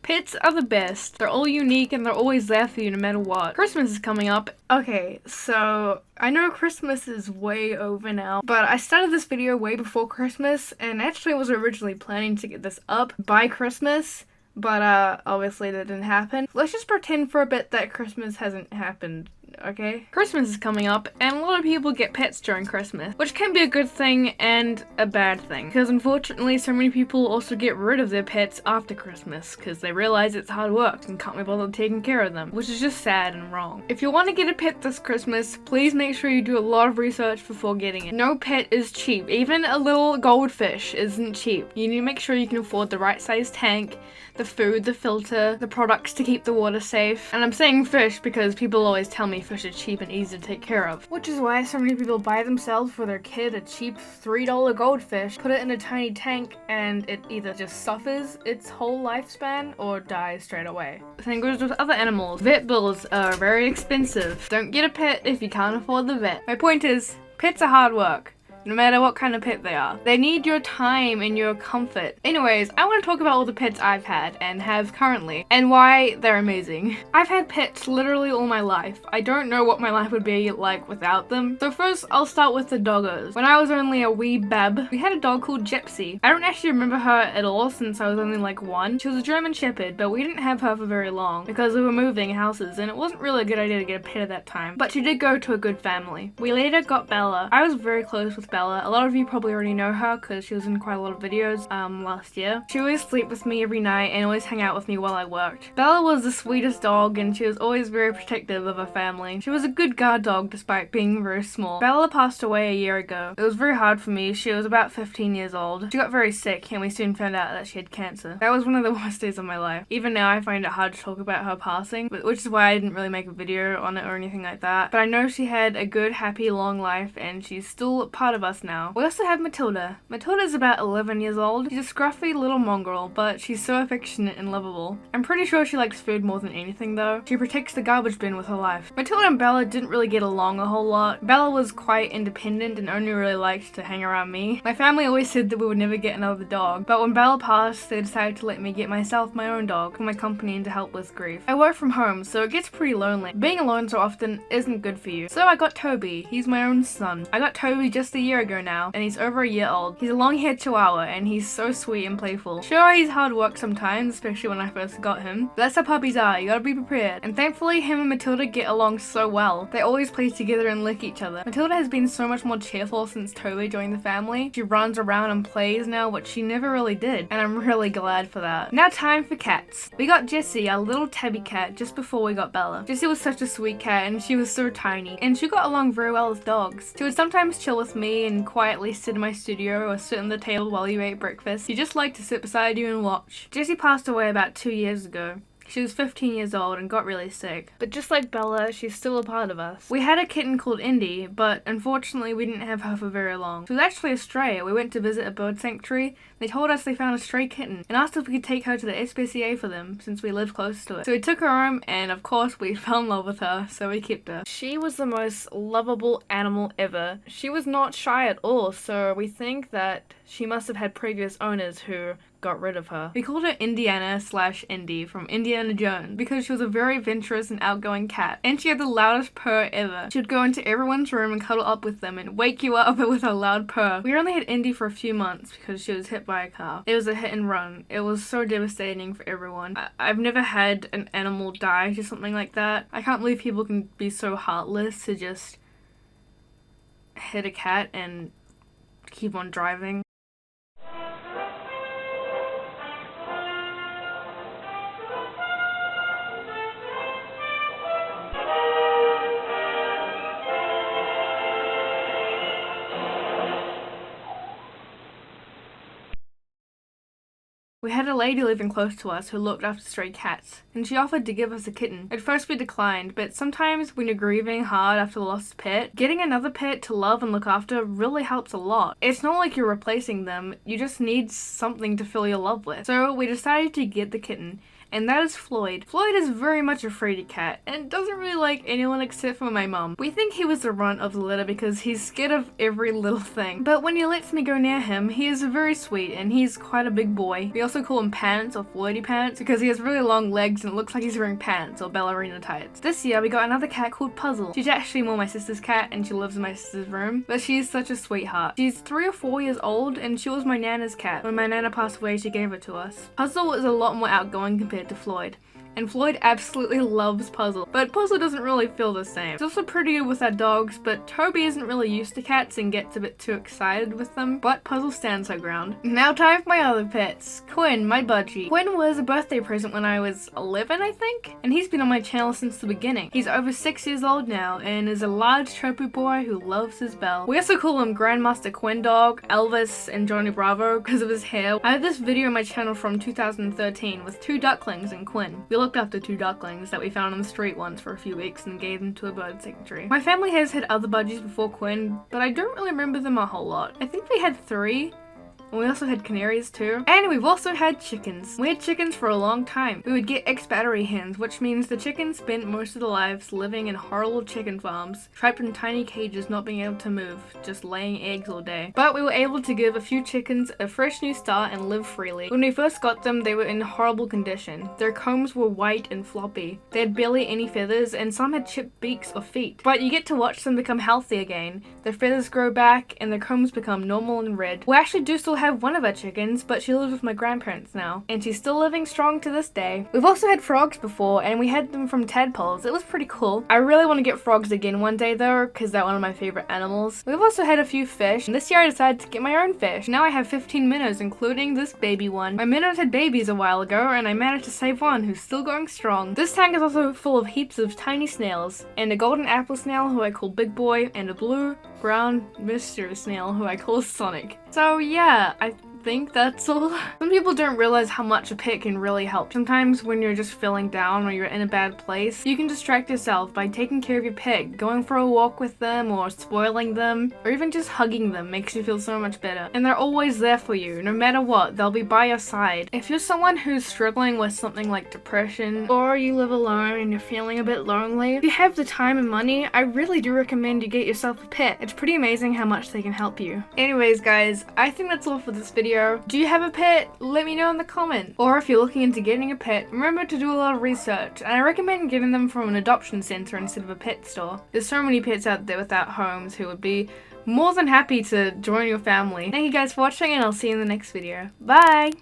Pets are the best. They're all unique and they're always there for you no matter what. Christmas is coming up. Okay, so I know Christmas is way over now, but I started this video way before Christmas and actually was originally planning to get this up by Christmas, but obviously that didn't happen. Let's just pretend for a bit that Christmas hasn't happened. Okay? Christmas is coming up and a lot of people get pets during Christmas, which can be a good thing and a bad thing, because unfortunately so many people also get rid of their pets after Christmas because they realize it's hard work and can't be bothered taking care of them, which is just sad and wrong. If you want to get a pet this Christmas, please make sure you do a lot of research before getting it. No pet is cheap. Even a little goldfish isn't cheap. You need to make sure you can afford the right size tank, the food, the filter, the products to keep the water safe. And I'm saying fish because people always tell me fish are cheap and easy to take care of, which is why so many people buy themselves for their kid a cheap $3 goldfish, put it in a tiny tank, and it either just suffers its whole lifespan or dies straight away. The same goes with other animals. Vet bills are very expensive. Don't get a pet if you can't afford the vet. My point is, pets are hard work. No matter what kind of pet they are. They need your time and your comfort. Anyways, I want to talk about all the pets I've had and have currently and why they're amazing. I've had pets literally all my life. I don't know what my life would be like without them. So first, I'll start with the doggos. When I was only a wee bab, we had a dog called Gypsy. I don't actually remember her at all since I was only like 1. She was a German Shepherd, but we didn't have her for very long because we were moving houses and it wasn't really a good idea to get a pet at that time. But she did go to a good family. We later got Bella. I was very close with Bella. A lot of you probably already know her because she was in quite a lot of videos last year. She always slept with me every night and always hang out with me while I worked. Bella was the sweetest dog and she was always very protective of her family. She was a good guard dog despite being very small. Bella passed away a year ago. It was very hard for me. She was about 15 years old. She got very sick and we soon found out that she had cancer. That was one of the worst days of my life. Even now I find it hard to talk about her passing, which is why I didn't really make a video on it or anything like that. But I know she had a good, happy, long life and she's still part of us now. We also have Matilda. Matilda's about 11 years old. She's a scruffy little mongrel, but she's so affectionate and lovable. I'm pretty sure she likes food more than anything though. She protects the garbage bin with her life. Matilda and Bella didn't really get along a whole lot. Bella was quite independent and only really liked to hang around me. My family always said that we would never get another dog, but when Bella passed, they decided to let me get myself my own dog for my company and to help with grief. I work from home, so it gets pretty lonely. Being alone so often isn't good for you. So I got Toby. He's my own son. I got Toby just a year ago now, and he's over a year old. He's a long-haired chihuahua and he's so sweet and playful. Sure, he's hard work sometimes, especially when I first got him, but that's how puppies are. You gotta be prepared. And thankfully him and Matilda get along so well. They always play together and lick each other. Matilda has been so much more cheerful since Toby joined the family. She runs around and plays now, which she never really did, and I'm really glad for that. Now time for cats. We got Jessie, our little tabby cat, just before we got Bella. Jessie was such a sweet cat and she was so tiny, and she got along very well with dogs. She would sometimes chill with me and quietly sit in my studio or sit on the table while you ate breakfast. She just liked to sit beside you and watch. Jessie passed away about 2 years ago. She was 15 years old and got really sick. But just like Bella, she's still a part of us. We had a kitten called Indy, but unfortunately we didn't have her for very long. She was actually a stray. We went to visit a bird sanctuary. They told us they found a stray kitten and asked if we could take her to the SPCA for them since we lived close to it. So we took her home and of course we fell in love with her, so we kept her. She was the most lovable animal ever. She was not shy at all, so we think that she must have had previous owners who got rid of her. We called her Indiana/Indy from Indiana Jones because she was a very adventurous and outgoing cat, and she had the loudest purr ever. She would go into everyone's room and cuddle up with them and wake you up with her loud purr. We only had Indy for a few months because she was hit by a car. It was a hit and run. It was so devastating for everyone. I've never had an animal die to something like that. I can't believe people can be so heartless to just hit a cat and keep on driving. We had a lady living close to us who looked after stray cats, and she offered to give us a kitten. At first we declined, but sometimes when you're grieving hard after a lost pet, getting another pet to love and look after really helps a lot. It's not like you're replacing them, you just need something to fill your love with. So we decided to get the kitten, and that is Floyd. Floyd is very much a fraidy cat and doesn't really like anyone except for my mum. We think he was the runt of the litter because he's scared of every little thing, but when he lets me go near him, he is very sweet and he's quite a big boy. We also also call him Pants or Floydy Pants because he has really long legs and it looks like he's wearing pants or ballerina tights. This year we got another cat called Puzzle. She's actually more my sister's cat and she lives in my sister's room, but she's such a sweetheart. She's 3 or 4 years old and she was my nana's cat. When my nana passed away, she gave her to us. Puzzle is a lot more outgoing compared to Floyd. And Floyd absolutely loves Puzzle, but Puzzle doesn't really feel the same. He's also pretty good with our dogs, but Toby isn't really used to cats and gets a bit too excited with them, but Puzzle stands her ground. Now time for my other pets. Quinn, my budgie. Quinn was a birthday present when I was 11, I think, and he's been on my channel since the beginning. He's over 6 years old now and is a large chirpy boy who loves his bell. We also call him Grandmaster Quinn Dog, Elvis, and Johnny Bravo because of his hair. I have this video on my channel from 2013 with 2 ducklings and Quinn. We looked after 2 ducklings that we found on the street once for a few weeks and gave them to a bird sanctuary. My family has had other budgies before Quinn, but I don't really remember them a whole lot. I think we had 3. And we also had canaries too. And we've also had chickens. We had chickens for a long time. We would get ex-battery hens, which means the chickens spent most of their lives living in horrible chicken farms, trapped in tiny cages not being able to move, just laying eggs all day. But we were able to give a few chickens a fresh new start and live freely. When we first got them, they were in horrible condition. Their combs were white and floppy. They had barely any feathers and some had chipped beaks or feet. But you get to watch them become healthy again. Their feathers grow back and their combs become normal and red. We actually do still have one of our chickens, but she lives with my grandparents now, and she's still living strong to this day. We've also had frogs before, and we had them from tadpoles. It was pretty cool. I really want to get frogs again one day though, because they're one of my favorite animals. We've also had a few fish, and this year I decided to get my own fish. Now I have 15 minnows, including this baby one. My minnows had babies a while ago, and I managed to save one who's still going strong. This tank is also full of heaps of tiny snails, and a golden apple snail who I call Big Boy, and a blue, brown, mystery snail who I call Sonic. So yeah, I think that's all. Some people don't realize how much a pet can really help. Sometimes when you're just feeling down or you're in a bad place, you can distract yourself by taking care of your pet. Going for a walk with them or spoiling them or even just hugging them makes you feel so much better. And they're always there for you. No matter what, they'll be by your side. If you're someone who's struggling with something like depression or you live alone and you're feeling a bit lonely, if you have the time and money, I really do recommend you get yourself a pet. It's pretty amazing how much they can help you. Anyways guys, I think that's all for this video. Do you have a pet? Let me know in the comments. Or if you're looking into getting a pet, remember to do a lot of research, and I recommend getting them from an adoption center instead of a pet store. There's so many pets out there without homes who would be more than happy to join your family. Thank you guys for watching, and I'll see you in the next video. Bye!